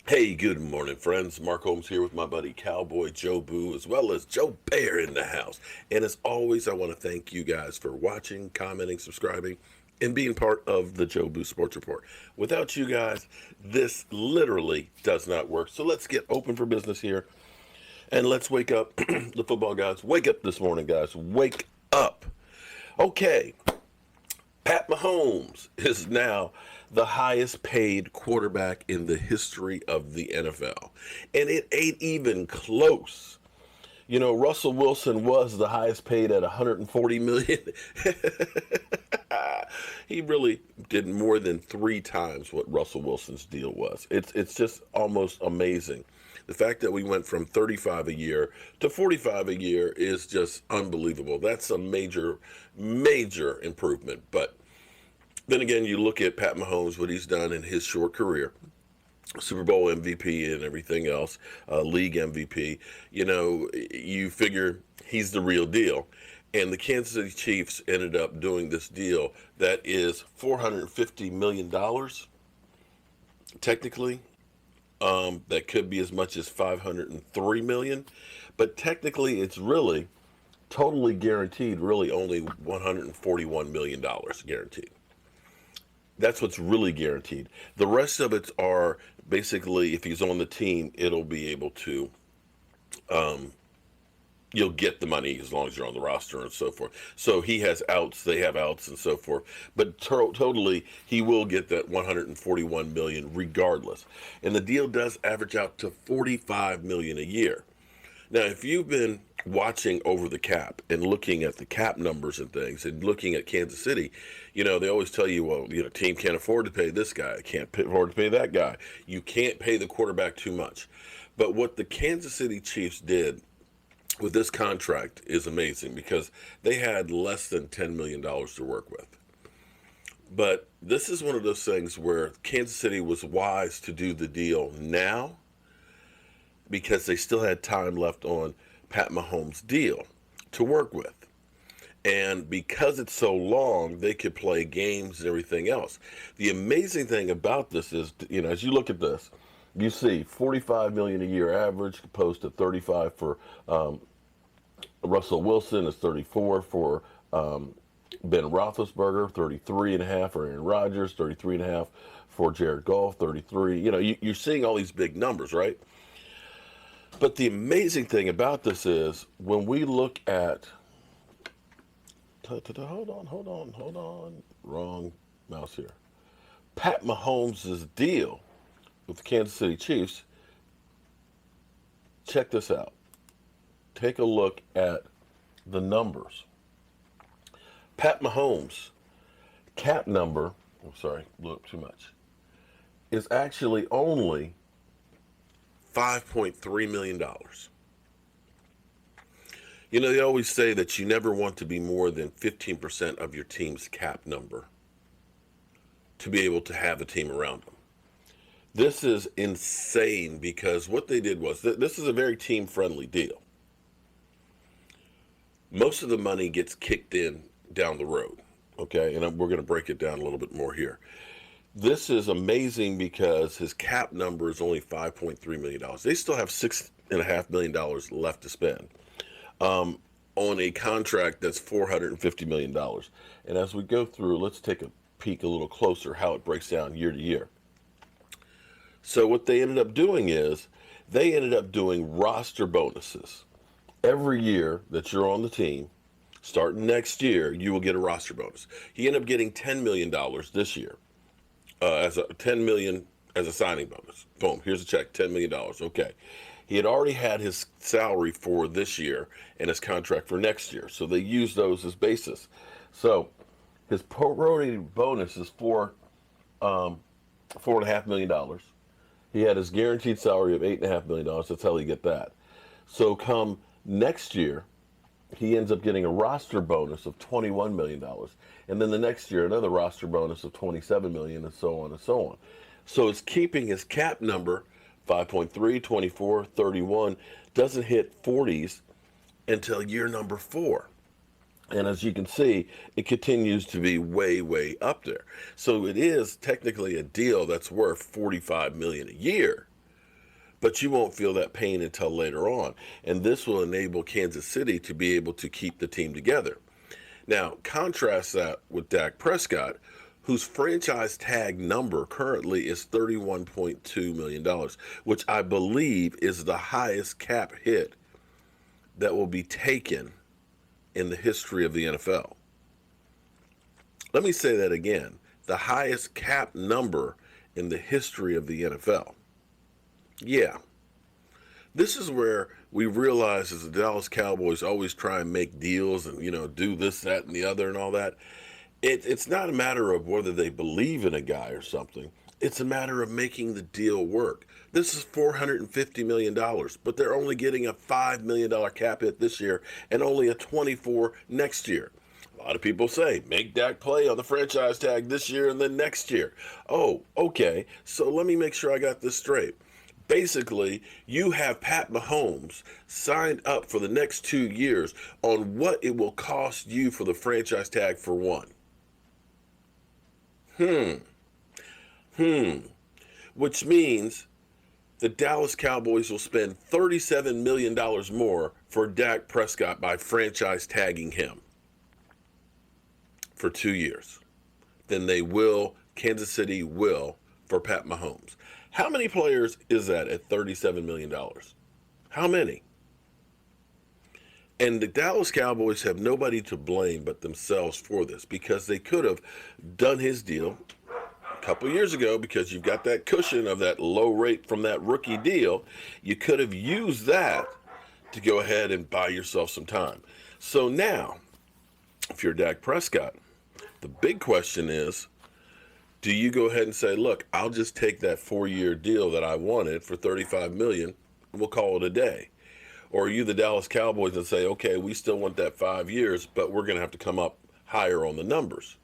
Hey, good morning, friends. Mark Holmes here with my buddy Cowboy Joe Boo, as well as Joe Bear in the house. And as always, I want to thank you guys for watching, commenting, subscribing, and being part of the Joe Boo Sports Report. Without you guys, this literally does not work. So let's get open for business here and let's wake up the football guys. Wake up this morning, guys. Wake up. Okay, Pat Mahomes is now the highest paid quarterback in the history of the NFL. And it ain't even close. You know, Russell Wilson was the highest paid at 140 million. He really did more than 3 times what Russell Wilson's deal was. It's just almost amazing. The fact that we went from 35 a year to 45 a year is just unbelievable. That's a major improvement. But then again, you look at Pat Mahomes, what he's done in his short career, Super Bowl MVP and everything else, league MVP. You know, you figure he's the real deal. And the Kansas City Chiefs ended up doing this deal that is $450 million, technically. That could be as much as 503 million, but technically it's really totally guaranteed, really only $141 million guaranteed. That's what's really guaranteed. The rest of it are basically, if he's on the team, it'll be able to, you'll get the money as long as you're on the roster and so forth. So he has outs, they have outs, and so forth. But totally, he will get that 141 million regardless. And the deal does average out to 45 million a year. Now, if you've been watching over the cap and looking at the cap numbers and things and looking at Kansas City, you know, they always tell you, well, you know, team can't afford to pay this guy, can't afford to pay that guy. You can't pay the quarterback too much. But what the Kansas City Chiefs did with this contract is amazing because they had less than $10 million to work with. But this is one of those things where Kansas City was wise to do the deal now because they still had time left on Pat Mahomes' deal to work with. And because it's so long, they could play games and everything else. The amazing thing about this is, you know, as you look at this, you see 45 million a year average opposed to 35 for Russell Wilson, is 34 for Ben Roethlisberger, 33 and a half for Aaron Rodgers, 33 and a half for Jared Goff, 33. You know, you're seeing all these big numbers, right? But the amazing thing about this is when we look at, hold on, wrong mouse here. Pat Mahomes' deal with the Kansas City Chiefs, check this out. Take a look at the numbers. Pat Mahomes' cap number, I'm sorry, blew up too much, is actually only $5.3 million. You know, they always say that you never want to be more than 15% of your team's cap number to be able to have a team around them. This is insane because what they did was, this is a very team-friendly deal. Most of the money gets kicked in down the road, okay? And we're going to break it down a little bit more here. This is amazing because his cap number is only $5.3 million. They still have $6.5 million left to spend on a contract that's $450 million. And as we go through, let's take a peek a little closer how it breaks down year to year. So what they ended up doing is they ended up doing roster bonuses. Every year that you're on the team, starting next year, you will get a roster bonus. He ended up getting $10 million this year. As a $10 million as a signing bonus. Boom, here's a check, $10 million. Okay. He had already had his salary for this year and his contract for next year. So they used those as basis. So his prorated bonus is $4.5 million. He had his guaranteed salary of $8.5 million. That's how he get that. So come next year, he ends up getting a roster bonus of $21 million. And then the next year, another roster bonus of $27 million, and so on and so on. So it's keeping his cap number 5.3, 24, 31, doesn't hit 40s until year number 4. And as you can see, it continues to be way, way up there. So it is technically a deal that's worth $45 million a year. but you won't feel that pain until later on. And this will enable Kansas City to be able to keep the team together. Now, contrast that with Dak Prescott, whose franchise tag number currently is $31.2 million, which I believe is the highest cap hit that will be taken in the history of the NFL. Let me say that again. The highest cap number in the history of the NFL. Yeah. This is where we realize as the Dallas Cowboys always try and make deals and, do this, that, and the other and all that. It's not a matter of whether they believe in a guy or something. It's a matter of making the deal work. This is $450 million, but they're only getting a $5 million cap hit this year and only a 24 next year. A lot of people say, make Dak play on the franchise tag this year and then next year. Oh, okay. So let me make sure I got this straight. Basically, you have Pat Mahomes signed up for the next 2 years on what it will cost you for the franchise tag for one. Which means the Dallas Cowboys will spend $37 million more for Dak Prescott by franchise tagging him for 2 years than Kansas City will for Pat Mahomes. How many players is that at $37 million? How many? And the Dallas Cowboys have nobody to blame but themselves for this, because they could have done his deal a couple years ago, because you've got that cushion of that low rate from that rookie deal. You could have used that to go ahead and buy yourself some time. So now, if you're Dak Prescott, the big question is, do you go ahead and say, look, I'll just take that 4-year deal that I wanted for $35 million and we'll call it a day? Or are you the Dallas Cowboys and say, okay, we still want that 5 years, but we're going to have to come up higher on the numbers?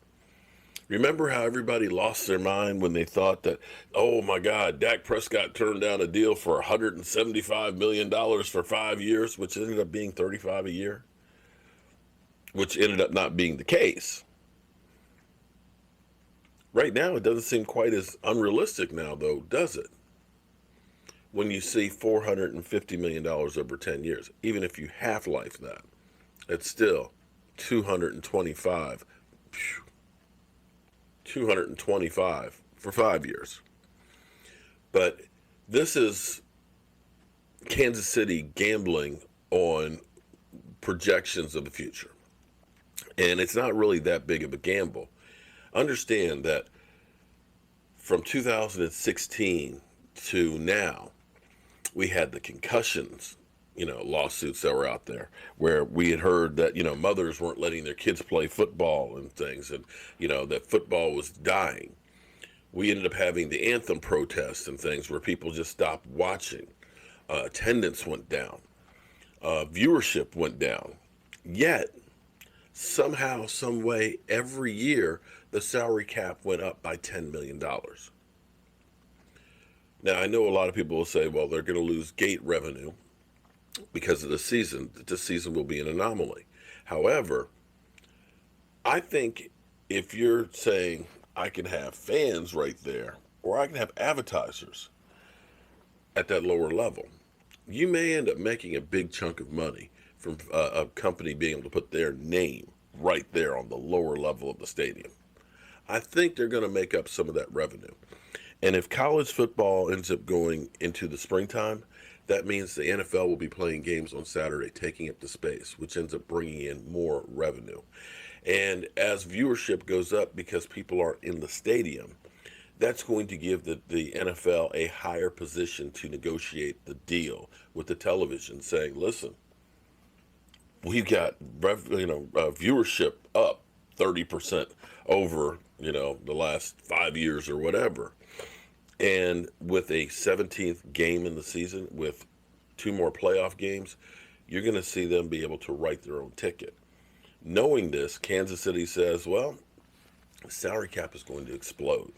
Remember how everybody lost their mind when they thought that, oh my God, Dak Prescott turned down a deal for $175 million for 5 years, which ended up being $35 a year, which ended up not being the case. Right now, it doesn't seem quite as unrealistic now, though, does it? When you see $450 million over 10 years, even if you half-life that, it's still 225 for 5 years. But this is Kansas City gambling on projections of the future. And it's not really that big of a gamble. Understand that from 2016 to now, we had the concussions, lawsuits that were out there, where we had heard that, mothers weren't letting their kids play football and things, and, that football was dying. We ended up having the anthem protests and things where people just stopped watching. Attendance went down. Viewership went down. Yet, somehow, some way, every year, the salary cap went up by $10 million. Now, I know a lot of people will say, well, they're going to lose gate revenue because of the season. This season will be an anomaly. However, I think if you're saying I can have fans right there, or I can have advertisers at that lower level, you may end up making a big chunk of money from a company being able to put their name right there on the lower level of the stadium. I think they're going to make up some of that revenue. And if college football ends up going into the springtime, that means the NFL will be playing games on Saturday, taking up the space, which ends up bringing in more revenue. And as viewership goes up because people are in the stadium, that's going to give the NFL a higher position to negotiate the deal with the television, saying, listen, we've got viewership up 30% over the last 5 years or whatever. And with a 17th game in the season, with 2 more playoff games, you're going to see them be able to write their own ticket. Knowing this, Kansas City says, well, the salary cap is going to explode.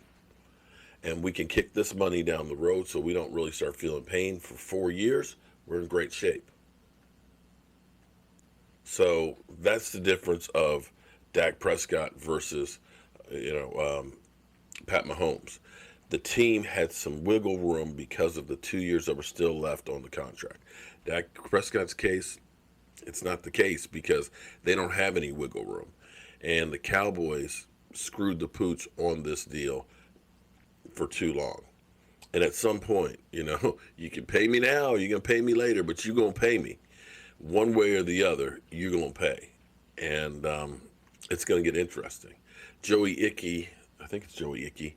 And we can kick this money down the road so we don't really start feeling pain for 4 years. We're in great shape. So that's the difference of Dak Prescott versus, Pat Mahomes. The team had some wiggle room because of the 2 years that were still left on the contract. Dak Prescott's case, it's not the case because they don't have any wiggle room. And the Cowboys screwed the pooch on this deal for too long. And at some point, you can pay me now, or you're going to pay me later, but you're going to pay me. One way or the other, you're going to pay. And it's going to get interesting. Joey Icky, I think it's Joey Icky,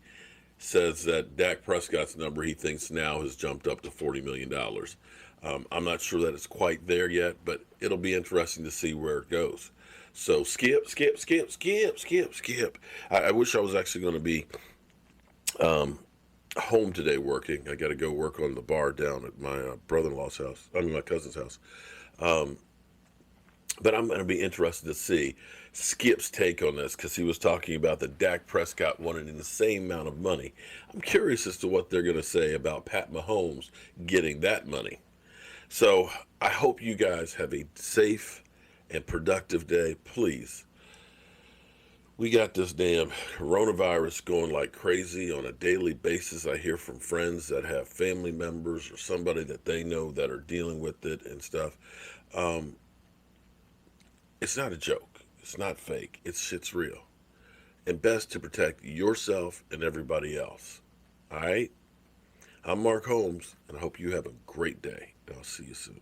says that Dak Prescott's number he thinks now has jumped up to $40 million. I'm not sure that it's quite there yet, but it'll be interesting to see where it goes. So skip. I wish I was actually going to be home today working. I got to go work on the bar down at my brother-in-law's house. My cousin's house. But I'm going to be interested to see Skip's take on this because he was talking about that Dak Prescott wanted the same amount of money. I'm curious as to what they're going to say about Pat Mahomes getting that money. So I hope you guys have a safe and productive day. Please, we got this damn coronavirus going like crazy on a daily basis. I hear from friends that have family members or somebody that they know that are dealing with it and stuff. It's not a joke. It's not fake. Shit's real. And best to protect yourself and everybody else. All right? I'm Mark Holmes, and I hope you have a great day. And I'll see you soon.